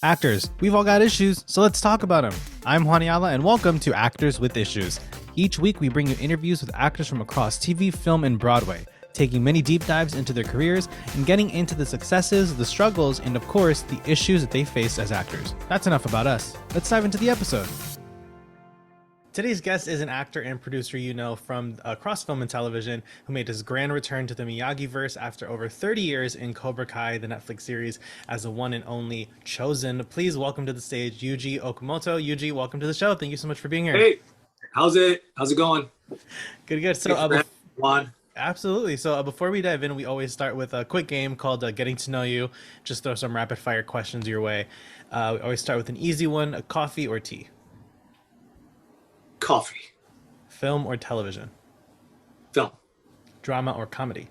Actors, we've all got issues, so let's talk about them. I'm Juan Ayala, and welcome to Actors with Issues. Each week, we bring you interviews with actors from across TV, film, and Broadway, taking many deep dives into their careers and getting into the successes, the struggles, and of course, the issues that they face as actors. That's enough about us. Let's dive into the episode. Today's guest is an actor and producer you know from across film and television who made his grand return to the Miyagi-verse after over 30 years in Cobra Kai, the Netflix series, as the one and only Chozen. Please welcome to the stage Yuji Okumoto. Yuji, welcome to the show. Thank you so much for being here. Hey, how's it going? Good. So, Juan. Absolutely. So before we dive in, we always start with a quick game called Getting to Know You. Just throw some rapid fire questions your way. We always start with an easy one, coffee or tea? Coffee. Film or television? Film. Drama or comedy?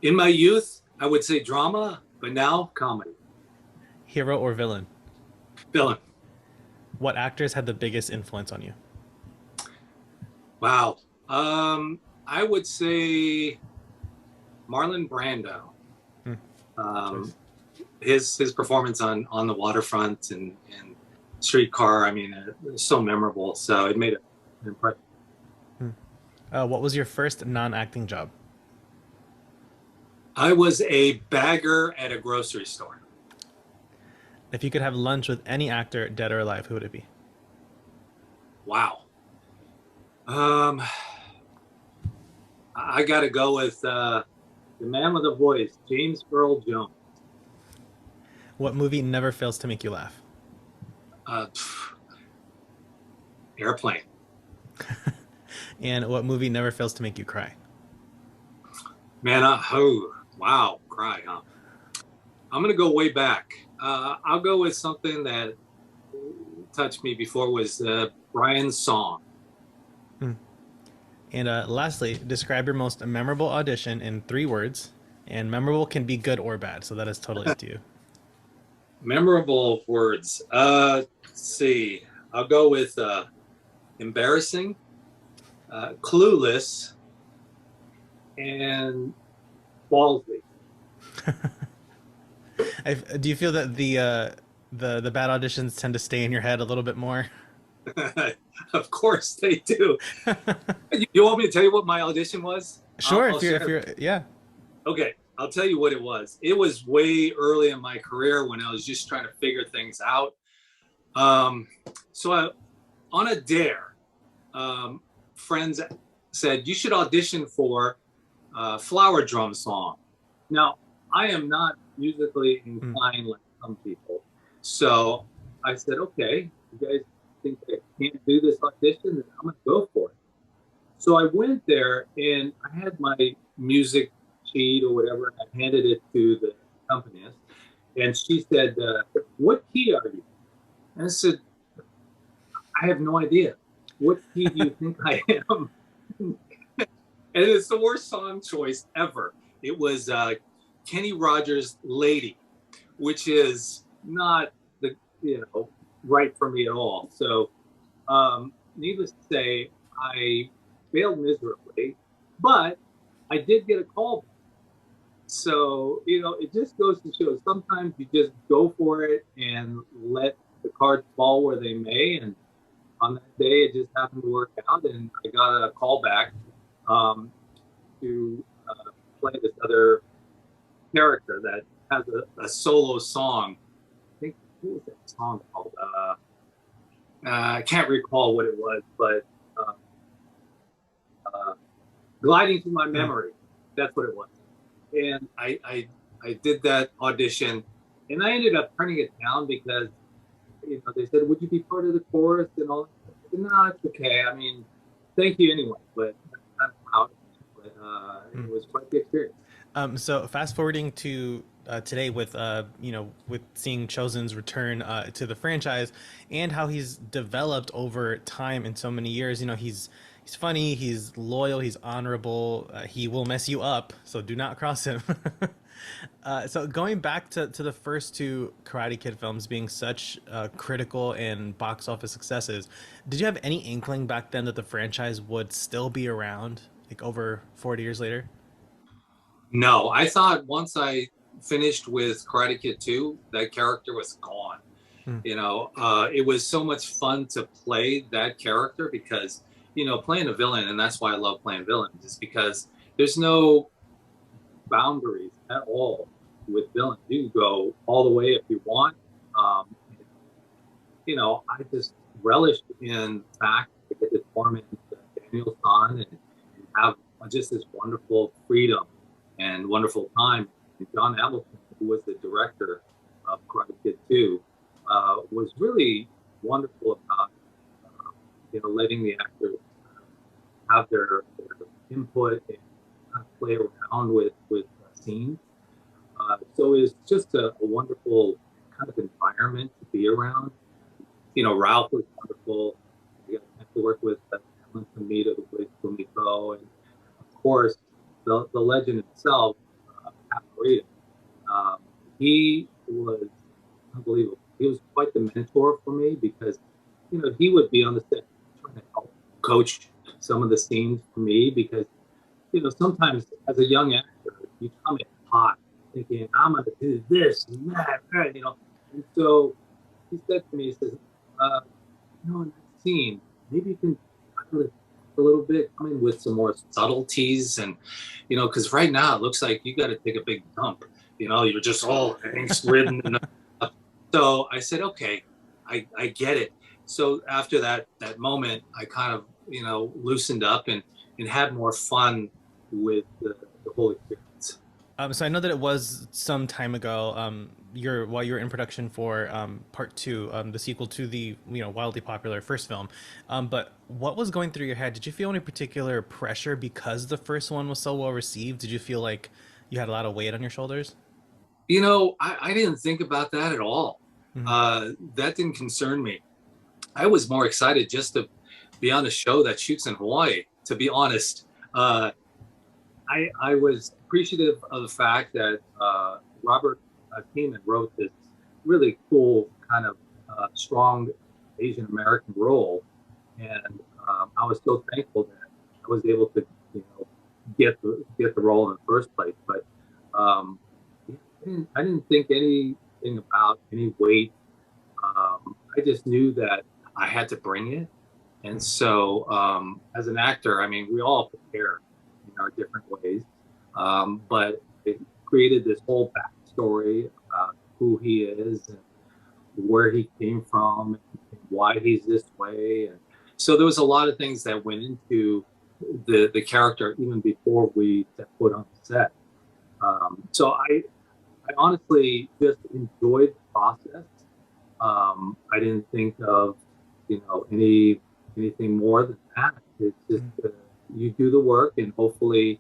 In my youth, I would say drama, but now comedy. Hero or villain? Villain. What actors had the biggest influence on you? Wow. I would say Marlon Brando. His performance on the waterfront and Streetcar, I mean, it was so memorable. So it made an impression. What was your first non-acting job? I was a bagger at a grocery store. If you could have lunch with any actor, dead or alive, who would it be? Wow. I got to go with the man with a voice, James Earl Jones. What movie never fails to make you laugh? Airplane. And what movie never fails to make you cry? Man, wow, cry, huh? I'm going to go way back. I'll go with something that touched me before was Brian's song. And lastly, describe your most memorable audition in 3 words. And memorable can be good or bad, so that is totally up to you. Memorable words. Let's see. I'll go with embarrassing, clueless, and ballsy. Do you feel that the bad auditions tend to stay in your head a little bit more? Of course they do. You want me to tell you what my audition was? Sure, if you're yeah. Okay, I'll tell you what it was. It was way early in my career when I was just trying to figure things out. So on a dare, friends said, you should audition for a Flower Drum song. Now, I am not musically inclined like some people. So I said, okay, you guys think I can't do this audition, then I'm going to go for it. So I went there and I had my music sheet or whatever, and I handed it to the accompanist. And she said, what key are you? And I said, I have no idea. What key do you think I am? And it's the worst song choice ever. It was Kenny Rogers' Lady, which is not the, right for me at all. So needless to say, I failed miserably, but I did get a call back. So, it just goes to show sometimes you just go for it and let the cards fall where they may. And on that day, it just happened to work out. And I got a call back to play this other character that has a solo song. I think, what was that song called? I can't recall what it was, but Gliding Through My Memory. That's what it was. And I did that audition, and I ended up turning it down because they said, would you be part of the chorus and all? I said, no, it's okay. I mean, thank you anyway, but I'm out. But it was quite the experience. So fast forwarding to today with with seeing Chozen's return to the franchise and how he's developed over time in so many years. He's funny, he's loyal, he's honorable. He will mess you up, so do not cross him. So going back to the first 2 Karate Kid films being such critical and box office successes, did you have any inkling back then that the franchise would still be around, like over 40 years later? No, I thought once I finished with Karate Kid 2, that character was gone. You know, it was so much fun to play that character because, you know, playing a villain, and that's why I love playing villains, is because there's no boundaries at all with villains. You can go all the way if you want. You know, I just relished in the fact to get to torment Daniel San and have just this wonderful freedom and wonderful time. And John Avildsen, who was the director of Karate Kid 2, was really wonderful about you know, letting the actors have their input and kind of play around with scenes. So it's just a wonderful kind of environment to be around. You know, Ralph was wonderful. I got to work with Alan Tomita, who plays Fumiko, and of course the legend himself, Morita. He was unbelievable. He was quite the mentor for me because, you know, he would be on the set trying to help coach some of the scenes for me because, you know, sometimes as a young actor, you come in hot thinking, I'm going to do this and that, you know. And so he said to me, he says, you know, in that scene, maybe you can a little bit, come in with some more subtleties and, you know, because right now it looks like you got to take a big dump. You know, you're just all angst-ridden. So I said, okay, I get it. So after that moment, I kind of, you know, loosened up and had more fun with the whole experience. So I know that it was some time ago. While you were in production for part 2, the sequel to the wildly popular first film. But what was going through your head? Did you feel any particular pressure because the first one was so well received? Did you feel like you had a lot of weight on your shoulders? You know, I didn't think about that at all. Mm-hmm. That didn't concern me. I was more excited just to be on a show that shoots in Hawaii, to be honest. I was appreciative of the fact that Robert came and wrote this really cool kind of strong Asian American role, and I was so thankful that I was able to, you know, get the role in the first place. But I didn't think anything about any weight. I just knew that I had to bring it, and so as an actor, I mean, we all prepare in our different ways, but it created this whole backstory about who he is and where he came from and why he's this way. And so there was a lot of things that went into the character even before we set foot on the set. So I honestly just enjoyed the process. I didn't think of, you know, anything more than that. It's just you do the work and hopefully,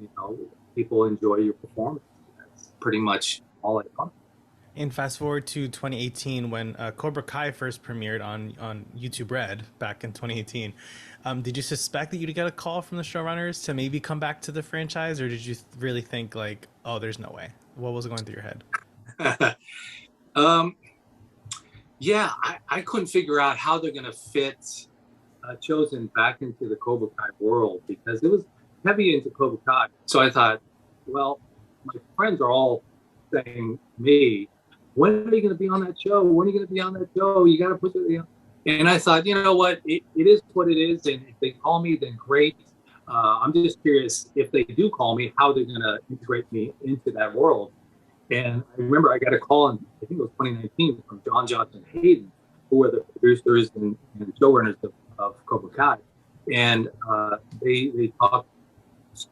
you know, people enjoy your performance. That's pretty much all I thought. And fast forward to 2018 when Cobra Kai first premiered on YouTube Red back in 2018. Did you suspect that you'd get a call from the showrunners to maybe come back to the franchise, or did you really think like, oh, there's no way? What was going through your head? Yeah, I couldn't figure out how they're going to fit Chozen back into the Cobra Kai world because it was heavy into Cobra Kai. So I thought, well, my friends are all saying to me, when are you going to be on that show? When are you going to be on that show? You got to put it, you know. And I thought, you know what, it is what it is. And if they call me, then great. I'm just curious if they do call me, how they're going to integrate me into that world. And I remember I got a call in, I think it was 2019, from John Johnson Hayden, who were the producers and showrunners of Cobra Kai. And they talked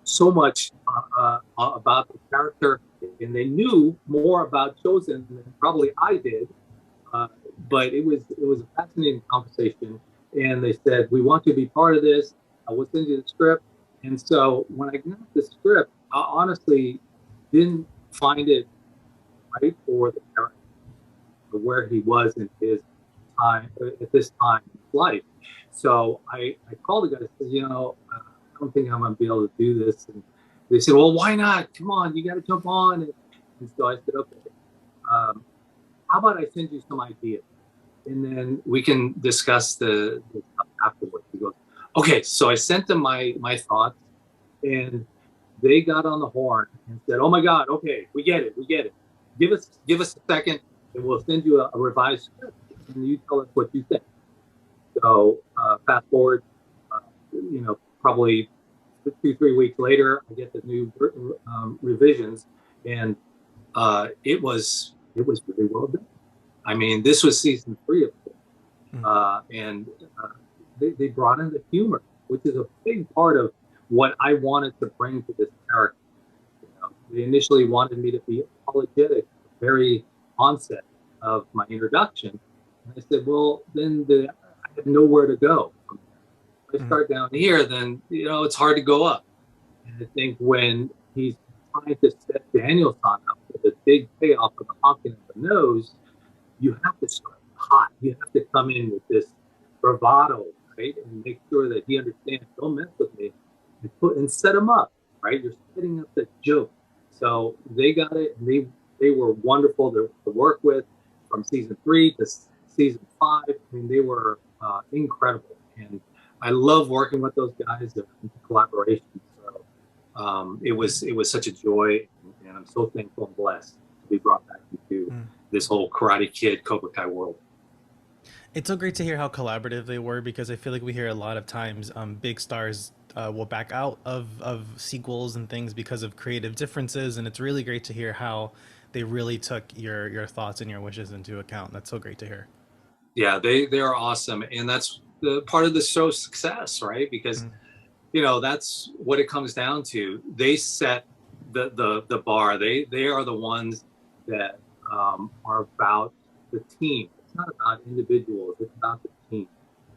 so much about the character, and they knew more about Chozen than probably I did. But it was a fascinating conversation. And they said, we want you to be part of this. I will send you the script. And so when I got the script, I honestly didn't find it right for the character, for where he was in his time at this time in his life. So I called the guy and said, you know, I don't think I'm going to be able to do this. And they said, well, why not? Come on, you got to jump on. And so I said, okay, how about I send you some ideas? And then we can discuss the stuff afterwards. He goes, okay. So I sent them my thoughts, and they got on the horn and said, "Oh my God, okay, we get it. Give us a second, and we'll send you a revised script, and you tell us what you think." So fast forward, probably 2-3 weeks later, I get the new revisions, and it was really well done. I mean, this was season 3 of it, and they brought in the humor, which is a big part of what I wanted to bring to this character. They initially wanted me to be apologetic at the very onset of my introduction, and I said, "Well, then I have nowhere to go from there. If I start down here, then it's hard to go up." And I think when he's trying to set Danielson up with a big payoff of the honking of the nose, you have to start hot. You have to come in with this bravado, right? And make sure that he understands, don't mess with me, and set him up, right? You're setting up the joke. So they got it, and they were wonderful to work with from season 3 to season 5. I mean, they were incredible. And I love working with those guys in collaboration. So it was such a joy, and I'm so thankful and blessed to be brought back into this whole Karate Kid Cobra Kai world. It's so great to hear how collaborative they were, because I feel like we hear a lot of times big stars will back out of sequels and things because of creative differences, and it's really great to hear how they really took your thoughts and your wishes into account. That's so great to hear. Yeah, they are awesome, and that's the part of the show's success, right? Because that's what it comes down to. They set the bar. They are the ones that are about the team. It's not about individuals. It's about the team.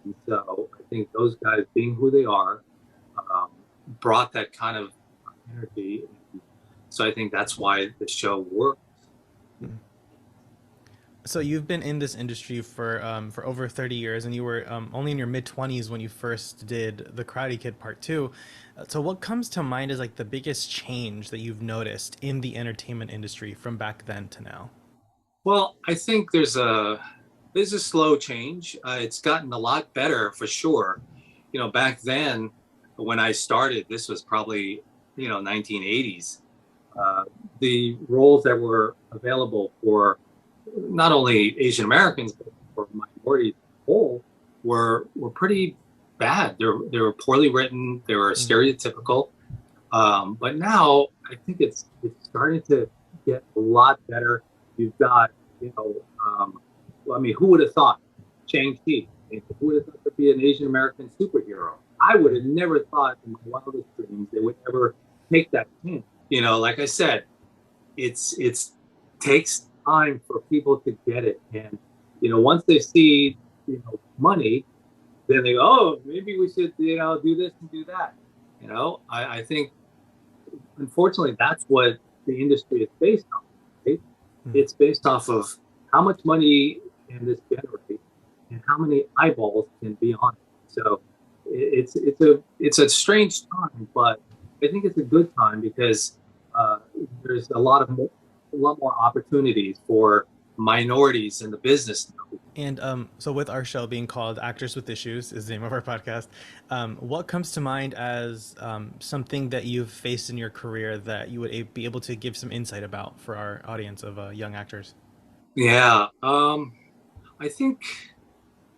And so I think those guys, being who they are, brought that kind of energy. So I think that's why the show works. So you've been in this industry for over 30 years, and you were only in your mid-20s when you first did the Karate Kid Part 2. So what comes to mind is like the biggest change that you've noticed in the entertainment industry from back then to now? Well, I think there's a slow change. It's gotten a lot better for sure. Back then when I started, this was probably 1980s. The roles that were available for not only Asian Americans but for minorities as a whole were pretty bad. They were poorly written. They were stereotypical. But now I think it's starting to get a lot better. You've got who would have thought Shang-Chi? Who would have thought there'd be an Asian American superhero? I would have never thought in my wildest dreams they would ever take that chance. Like I said, it's takes time for people to get it, and once they see money, then they go, "Oh, maybe we should do this and do that." I think unfortunately that's what the industry is based on, right? It's based off of how much money can this generate and how many eyeballs can be on it. So it's a strange time, but I think it's a good time because there's a lot more opportunities for minorities in the business now. And so with our show being called Actors with Issues is the name of our podcast, what comes to mind as something that you've faced in your career that you would be able to give some insight about for our audience of young actors? Yeah, I think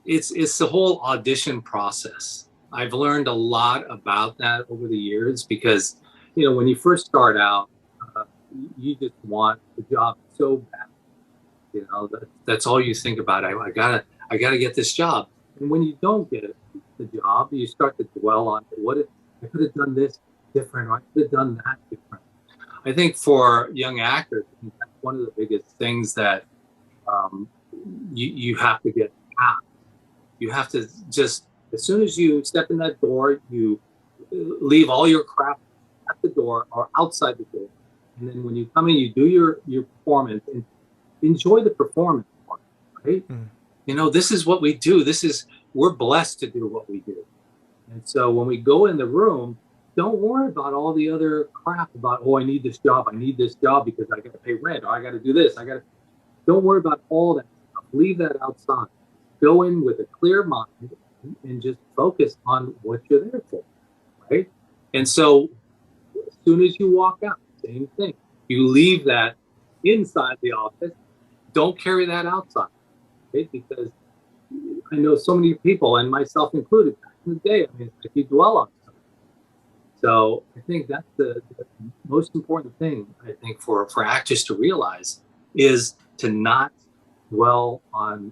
it's the whole audition process. I've learned a lot about that over the years because when you first start out, you just want the job so bad. That's all you think about. I gotta get this job. And when you don't get the job, you start to dwell on what if I could have done this different, or I could have done that different. I think for young actors, I think that's one of the biggest things that you have to get past. You have to just, as soon as you step in that door, you leave all your crap at the door or outside the door. And then when you come in, you do your performance and enjoy the performance part, right? This is what we do. We're blessed to do what we do. And so when we go in the room, don't worry about all the other crap about, I need this job because I got to pay rent, or I got to do this. Don't worry about all that stuff. Leave that outside. Go in with a clear mind and just focus on what you're there for, right? And so soon as you walk out, same thing. You leave that inside the office. Don't carry that outside, okay? Because I know so many people, and myself included, back in the day, I mean, it's like you dwell on something. So I think that's the most important thing, I think, for actors to realize is to not dwell on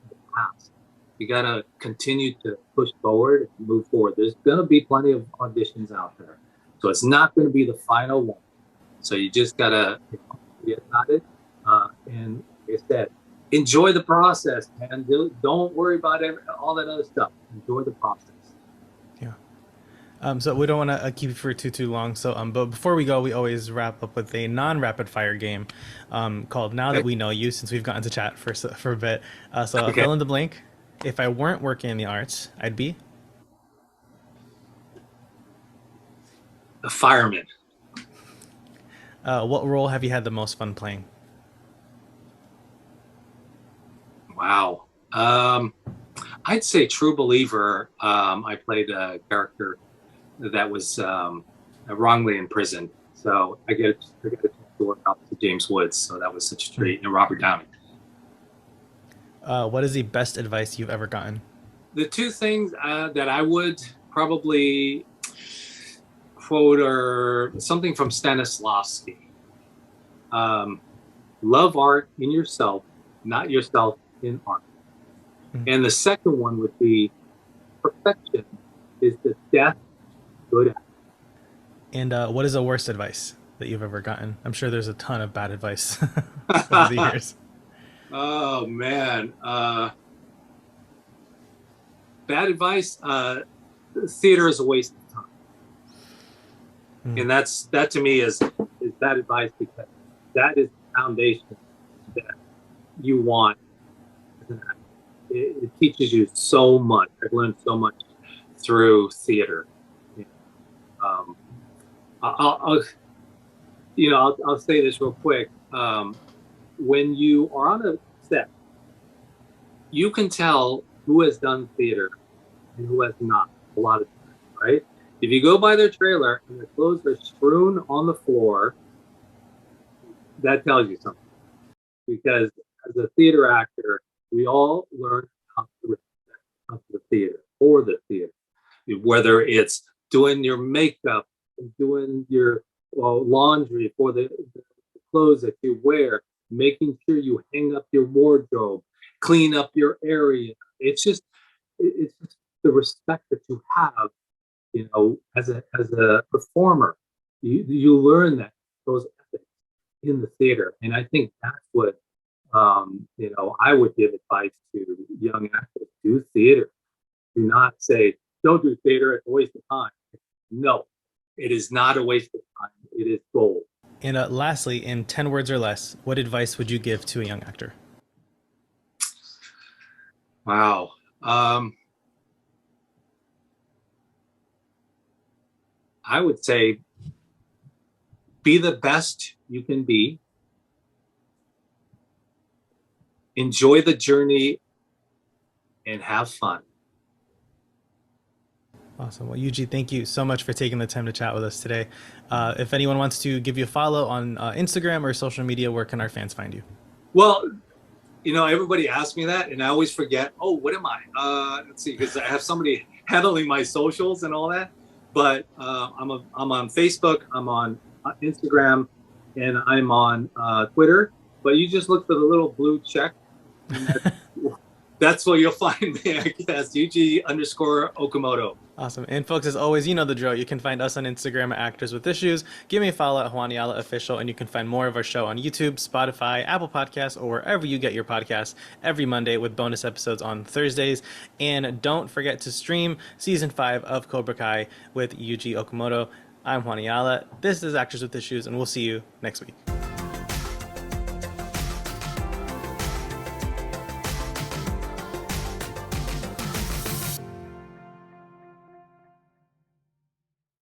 the past. You got to continue to push forward and move forward. There's going to be plenty of auditions out there. So it's not going to be the final one. So you just got to forget about it. And like I said, enjoy the process, man. Don't worry about all that other stuff. Enjoy the process. Yeah. So we don't want to keep you for too long. So, but before we go, we always wrap up with a non-rapid fire game called Now That We Know You, since we've gotten to chat for a bit. So I'll fill in the blank. If I weren't working in the arts, I'd be a fireman. What role have you had the most fun playing? Wow. I'd say True Believer. I played a character that was wrongly imprisoned. So I get a chance to work out to James Woods. So that was such a treat. And Robert Downey. What is the best advice you've ever gotten? The two things that I would probably quote are something from Stanislavski. Love art in yourself, not yourself in art. Mm-hmm. And the second one would be perfection is the death good at. And what is the worst advice that you've ever gotten? I'm sure there's a ton of bad advice over the years. Oh man, bad advice. Theater is a waste of time, and that to me is bad advice, because that is the foundation that you want as an actor. It teaches you so much. I've learned so much through theater. I'll say this real quick. When you are on a set, you can tell who has done theater and who has not a lot of times, right? If you go by their trailer and their clothes are strewn on the floor, that tells you something. Because as a theater actor, we all learn how to respect the theater, or the theater. Whether it's doing your makeup, doing your laundry for the clothes that you wear, making sure you hang up your wardrobe, clean up your area. It's just the respect that you have, as a performer. You learn those ethics in the theater, and I think that's what I would give advice to young actors: do theater. Do not say don't do theater; it's a waste of time. No, it is not a waste of time. It is gold. And lastly, in 10 words or less, what advice would you give to a young actor? Wow. I would say be the best you can be. Enjoy the journey and have fun. Awesome. Well, Yuji, thank you so much for taking the time to chat with us today. If anyone wants to give you a follow on Instagram or social media, where can our fans find you? Well, everybody asks me that, and I always forget. Oh, what am I? Let's see, because I have somebody handling my socials and all that. But I'm on Facebook, I'm on Instagram, and I'm on Twitter. But you just look for the little blue check. And that's where you'll find me, I guess. Yuji _Okumoto. Awesome. And folks, as always, you know the drill. You can find us on Instagram at Actors with Issues. Give me a follow at Juan Ayala Official, and you can find more of our show on YouTube, Spotify, Apple Podcasts, or wherever you get your podcasts every Monday, with bonus episodes on Thursdays. And don't forget to stream Season 5 of Cobra Kai with Yuji Okumoto. I'm Juan Ayala. This is Actors with Issues, and we'll see you next week.